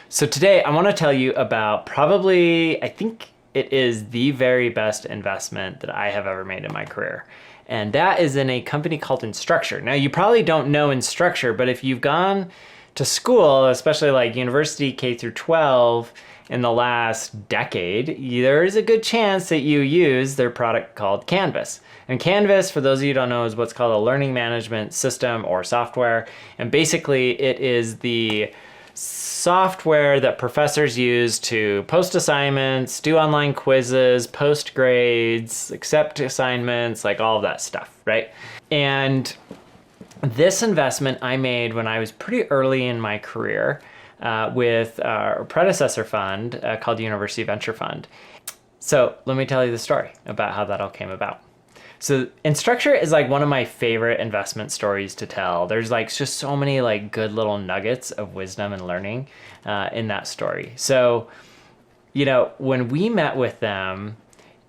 So today I want to tell you about probably, I think it is the very best investment that I have ever made in my career. And that is in a company called Instructure. Now, you probably don't know Instructure, but if you've gone to school, especially like university K through 12 in the last decade, there is a good chance that you use their product called Canvas. And Canvas, for those of you who don't know, is what's called a learning management system or software. And basically it is the software that professors use to post assignments, do online quizzes, post grades, accept assignments, like all of that stuff, right? And this investment I made when I was pretty early in my career with a predecessor fund called the University Venture Fund. So let me tell you the story about how that all came about. So Instructure is like one of my favorite investment stories to tell. There's like just so many like good little nuggets of wisdom and learning in that story. So, you know, when we met with them,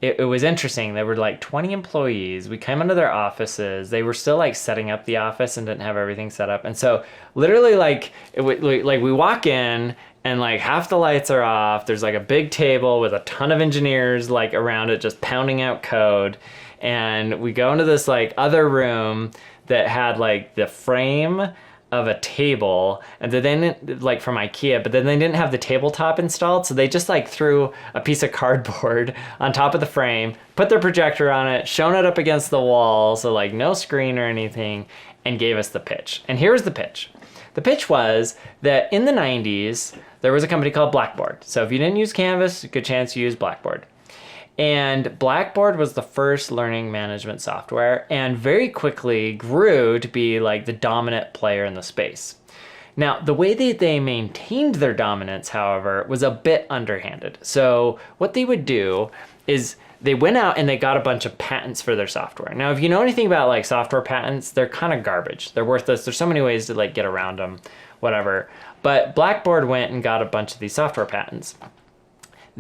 it was interesting. There were like 20 employees. We came into their offices. They were still like setting up the office and didn't have everything set up. And so literally like, like we walk in and like half the lights are off. There's like a big table with a ton of engineers like around it just pounding out code. And we go into this like other room that had like the frame of a table, and then like from IKEA, but then they didn't have the tabletop installed. So they just like threw a piece of cardboard on top of the frame, put their projector on it, shown it up against the wall. So like no screen or anything, and gave us the pitch. And here's the pitch. The pitch was that in the 90s, there was a company called Blackboard. So if you didn't use Canvas, good chance you use Blackboard. And Blackboard was the first learning management software and very quickly grew to be like the dominant player in the space. Now, the way that they maintained their dominance, however, was a bit underhanded. So what they would do is they went out and they got a bunch of patents for their software. Now, if you know anything about like software patents, they're kind of garbage. They're worthless. There's so many ways to like get around them, whatever. But Blackboard went and got a bunch of these software patents.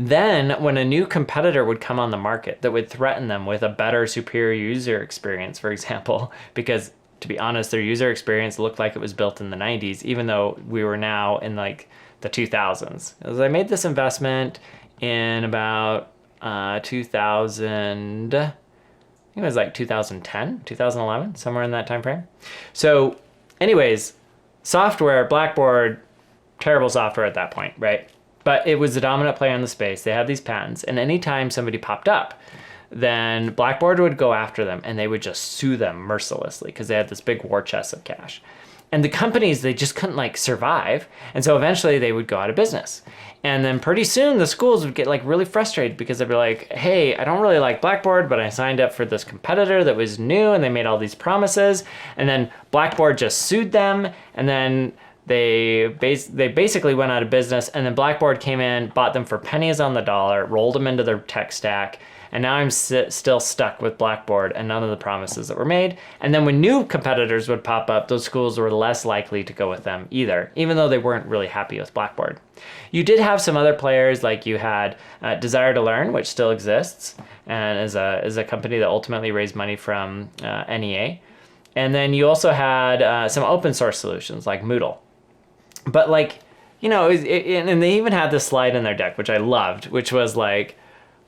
Then when a new competitor would come on the market that would threaten them with a better, superior user experience, for example, because to be honest, their user experience looked like it was built in the 90s, even though we were now in like the 2000s. As I made this investment in about 2000, I think it was like 2010, 2011, somewhere in that time frame. So anyways, software, Blackboard, terrible software at that point, right? But it was the dominant player in the space. They had these patents, and anytime somebody popped up, then Blackboard would go after them and they would just sue them mercilessly because they had this big war chest of cash. And the companies, they just couldn't like survive. And so eventually they would go out of business. And then pretty soon the schools would get like really frustrated because they'd be like, hey, I don't really like Blackboard, but I signed up for this competitor that was new and they made all these promises. And then Blackboard just sued them, and then they basically went out of business, and then Blackboard came in, bought them for pennies on the dollar, rolled them into their tech stack, and now I'm still stuck with Blackboard and none of the promises that were made. And then when new competitors would pop up, those schools were less likely to go with them either, even though they weren't really happy with Blackboard. You did have some other players, like you had Desire to Learn, which still exists, and is a company that ultimately raised money from NEA. And then you also had some open source solutions like Moodle. But like, you know, and they even had this slide in their deck, which I loved, which was like,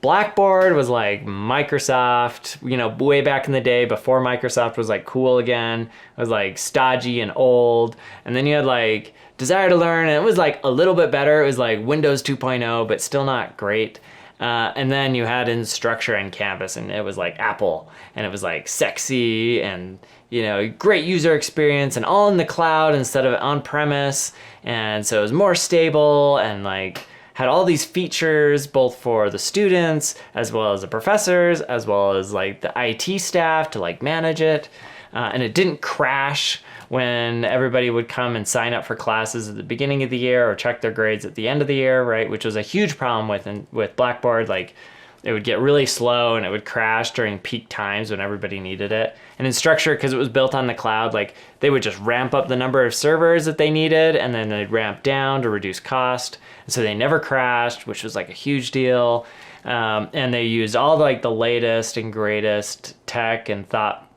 Blackboard was like Microsoft, you know, way back in the day before Microsoft was like cool again. It was like stodgy and old. And then you had like Desire to Learn, and it was like a little bit better. It was like Windows 2.0, but still not great. And then you had Instructure and Canvas, and it was like Apple, and it was like sexy and, you know, great user experience and all in the cloud instead of on premise. And so it was more stable and like had all these features both for the students as well as the professors, as well as like the IT staff to like manage it. And it didn't crash when everybody would come and sign up for classes at the beginning of the year or check their grades at the end of the year, right? Which was a huge problem with Blackboard. Like, it would get really slow and it would crash during peak times when everybody needed it. And Instructure, because it was built on the cloud, like they would just ramp up the number of servers that they needed, and then they'd ramp down to reduce cost. And so they never crashed, which was like a huge deal. And they used all like the latest and greatest tech and thought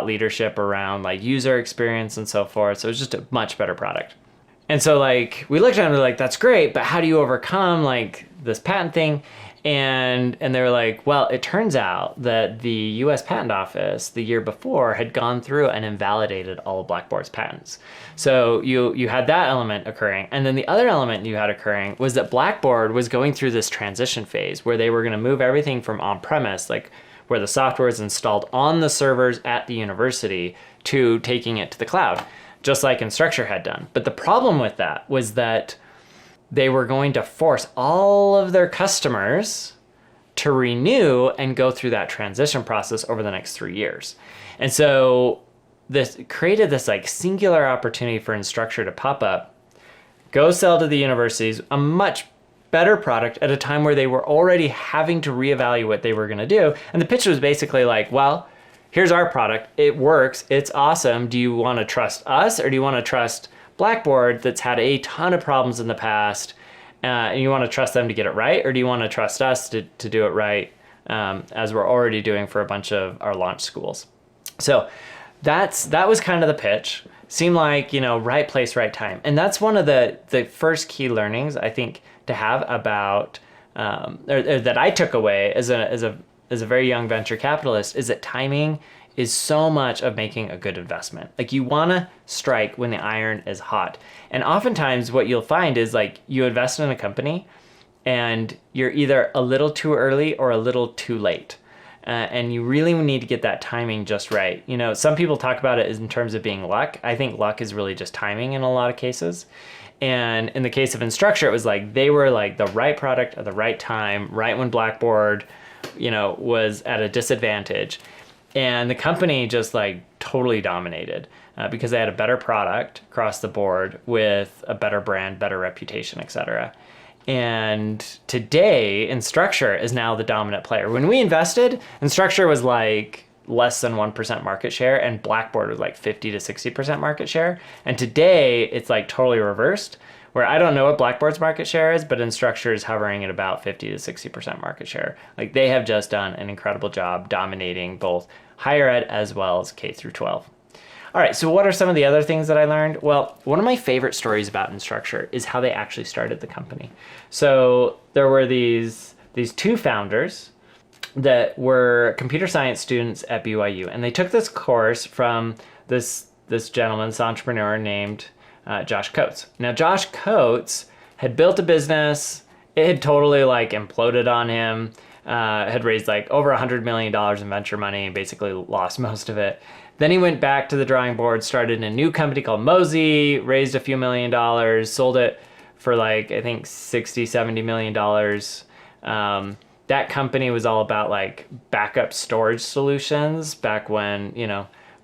leadership around like user experience and so forth. So it was just a much better product. And so like we looked at them, they're like, that's great, but how do you overcome like this patent thing? And they were like, well, it turns out that the US Patent Office the year before had gone through and invalidated all of Blackboard's patents. So you had that element occurring. And then the other element you had occurring was that Blackboard was going through this transition phase where they were going to move everything from on-premise, like where the software is installed on the servers at the university, to taking it to the cloud, just like Instructure had done. But the problem with that was that they were going to force all of their customers to renew and go through that transition process over the next 3 years. And so this created this like singular opportunity for Instructure to pop up, go sell to the universities a much better product at a time where they were already having to reevaluate what they were going to do. And the pitch was basically like, well, here's our product. It works. It's awesome. Do you want to trust us, or do you want to trust Blackboard that's had a ton of problems in the past, and you want to trust them to get it right? Or do you want to trust us to do it right, as we're already doing for a bunch of our launch schools? So that was kind of the pitch. Seemed like, right place, right time. And that's one of the first key learnings I think to have about, or that I took away as a very young venture capitalist, is that timing is so much of making a good investment. Like you want to strike when the iron is hot. And oftentimes what you'll find is like you invest in a company and you're either a little too early or a little too late. And you really need to get that timing just right. Some people talk about it in terms of being luck. I think luck is really just timing in a lot of cases. And in the case of Instructure, it was like they were like the right product at the right time, right when Blackboard, was at a disadvantage. And the company just like totally dominated because they had a better product across the board with a better brand, better reputation, etc. And today, Instructure is now the dominant player. When we invested, Instructure was like less than 1% market share, and Blackboard was like 50 to 60% market share. And today, it's like totally reversed, where I don't know what Blackboard's market share is, but Instructure is hovering at about 50 to 60% market share. Like they have just done an incredible job dominating both higher ed as well as K through 12. All right, so what are some of the other things that I learned? Well, one of my favorite stories about Instructure is how they actually started the company. So there were these two founders that were computer science students at BYU, and they took this course from this gentleman, this entrepreneur named Josh Coates. Now, Josh Coates had built a business. It had totally like imploded on him. Had raised like over $100 million in venture money and basically lost most of it. Then he went back to the drawing board, started a new company called Mosey, raised a few $1,000,000, sold it for like, I think $60, $70 million. That company was all about like backup storage solutions back when,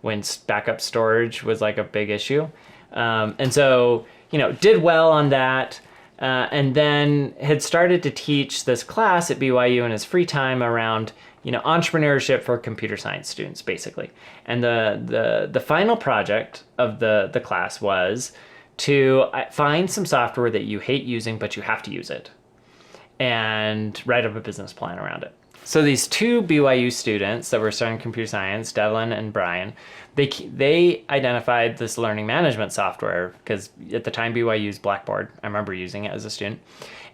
when backup storage was like a big issue. And so, did well on that. And then had started to teach this class at BYU in his free time around, entrepreneurship for computer science students, basically. And the final project of the class was to find some software that you hate using, but you have to use it, and write up a business plan around it. So these two BYU students that were studying computer science, Devlin and Brian, they identified this learning management software because at the time BYU used Blackboard. I remember using it as a student.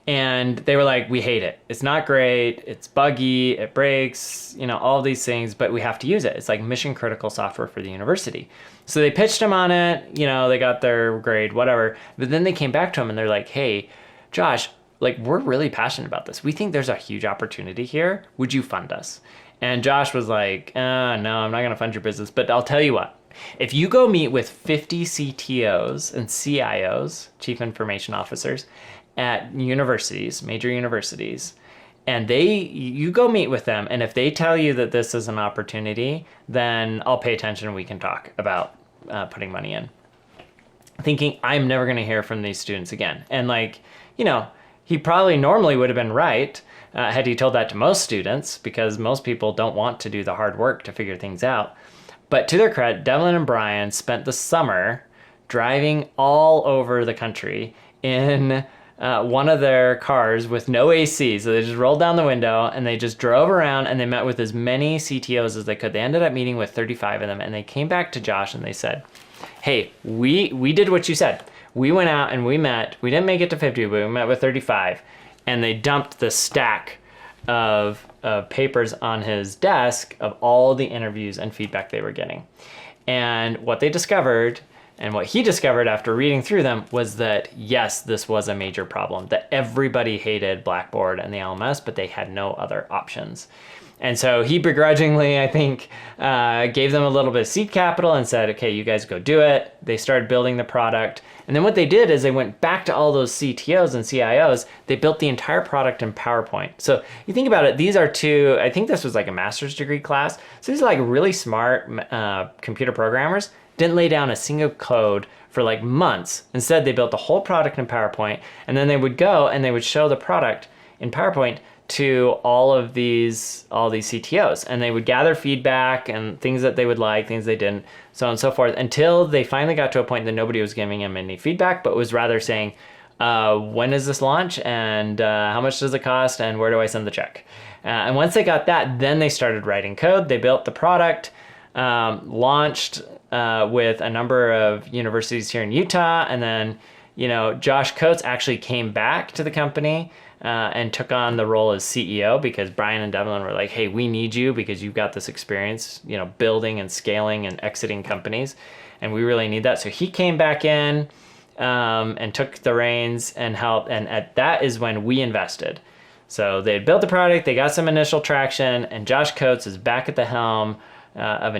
And they were like, we hate it. It's not great. It's buggy. It breaks, all these things, but we have to use it. It's like mission critical software for the university. So they pitched him on it. They got their grade, whatever. But then they came back to him and they're like, hey, Josh, like, we're really passionate about this. We think there's a huge opportunity here. Would you fund us? And Josh was like, no, I'm not going to fund your business. But I'll tell you what, if you go meet with 50 CTOs and CIOs, Chief Information Officers, at universities, major universities, and you go meet with them, and if they tell you that this is an opportunity, then I'll pay attention and we can talk about putting money in. Thinking, I'm never going to hear from these students again. And he probably normally would have been right had he told that to most students, because most people don't want to do the hard work to figure things out. But to their credit, Devlin and Brian spent the summer driving all over the country in one of their cars with no AC. So they just rolled down the window and they just drove around and they met with as many CTOs as they could. They ended up meeting with 35 of them, and they came back to Josh and they said, hey, we did what you said. We went out and we didn't make it to 50, but we met with 35, and they dumped the stack of papers on his desk of all the interviews and feedback they were getting. And what they discovered, and what he discovered after reading through them, was that yes, this was a major problem, that everybody hated Blackboard and the LMS, but they had no other options. And so he begrudgingly, I think, gave them a little bit of seed capital and said, okay, you guys go do it. They started building the product. And then what they did is they went back to all those CTOs and CIOs. They built the entire product in PowerPoint. So you think about it, these are two, I think this was like a master's degree class. So these are like really smart computer programmers. Didn't lay down a single code for like months. Instead, they built the whole product in PowerPoint. And then they would go and they would show the product in PowerPoint to all these CTOs, and they would gather feedback and things that they would like, things they didn't, so on and so forth, until they finally got to a point that nobody was giving them any feedback, but was rather saying, when does this launch, and how much does it cost, and where do I send the check? And once they got that, then they started writing code. They built the product, launched with a number of universities here in Utah, and then Josh Coates actually came back to the company and took on the role as CEO, because Brian and Devlin were like, hey, we need you because you've got this experience, building and scaling and exiting companies, and we really need that. So he came back in and took the reins and helped, and that is when we invested. So they had built the product, they got some initial traction, and Josh Coates is back at the helm of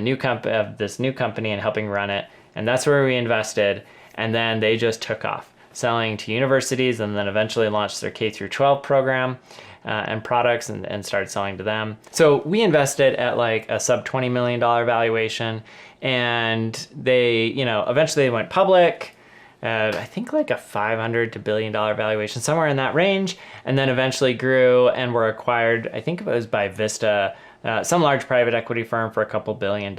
this new company and helping run it, and that's where we invested, and then they just took off, selling to universities, and then eventually launched their K through 12 program and products and started selling to them. So we invested at like a sub $20 million valuation, and they, eventually they went public at I think like a $500 to $1 billion valuation, somewhere in that range, and then eventually grew and were acquired, I think it was by Vista, some large private equity firm, for a couple $1 billion.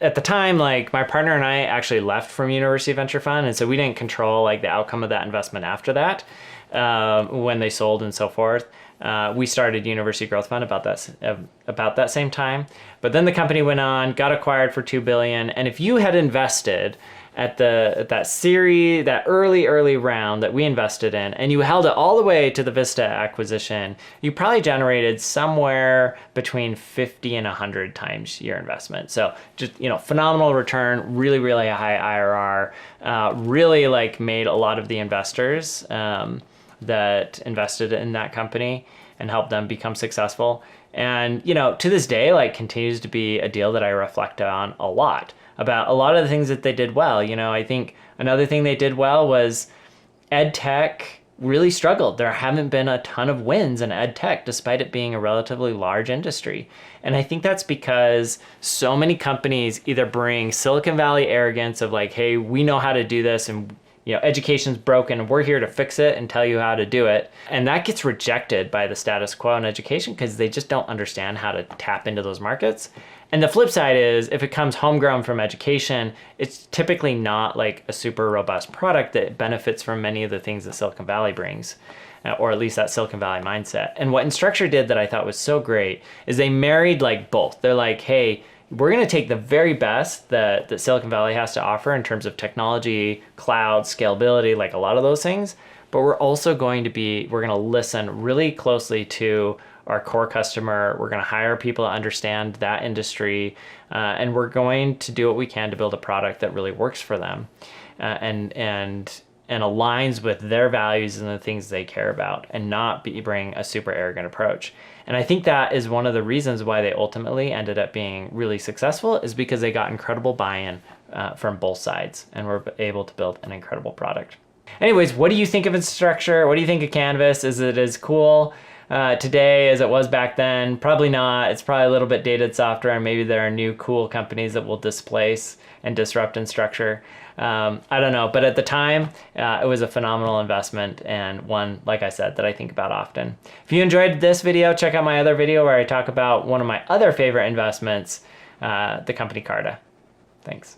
At the time, like my partner and I actually left from University Venture Fund, and so we didn't control like the outcome of that investment after that, when they sold and so forth. We started University Growth Fund about that same time, but then the company went on, got acquired for $2 billion, and if you had invested at that early round that we invested in, and you held it all the way to the Vista acquisition, you probably generated somewhere between 50 and 100 times your investment. So just, phenomenal return, really, really high IRR, really like made a lot of the investors that invested in that company and helped them become successful. And, to this day, like continues to be a deal that I reflect on a lot, about a lot of the things that they did well. I think another thing they did well was ed tech really struggled. There haven't been a ton of wins in ed tech, despite it being a relatively large industry. And I think that's because so many companies either bring Silicon Valley arrogance of like, hey, we know how to do this, and education's broken, we're here to fix it and tell you how to do it. And that gets rejected by the status quo in education because they just don't understand how to tap into those markets. And the flip side is, if it comes homegrown from education, it's typically not like a super robust product that benefits from many of the things that Silicon Valley brings, or at least that Silicon Valley mindset. And what Instructure did that I thought was so great is they married like both. They're like, hey, we're going to take the very best that Silicon Valley has to offer in terms of technology, cloud, scalability, like a lot of those things, but we're going to listen really closely to our core customer. We're going to hire people to understand that industry, and we're going to do what we can to build a product that really works for them and aligns with their values and the things they care about, and not bring a super arrogant approach. And I think that is one of the reasons why they ultimately ended up being really successful, is because they got incredible buy-in from both sides and were able to build an incredible product. Anyways, what do you think of Instructure? What do you think of Canvas? Is it as cool today as it was back then? Probably not. It's probably a little bit dated software, and maybe there are new cool companies that will displace and disrupt Instructure. I don't know, but at the time, it was a phenomenal investment, and one, like I said, that I think about often. If you enjoyed this video, check out my other video where I talk about one of my other favorite investments, the company Carta. Thanks.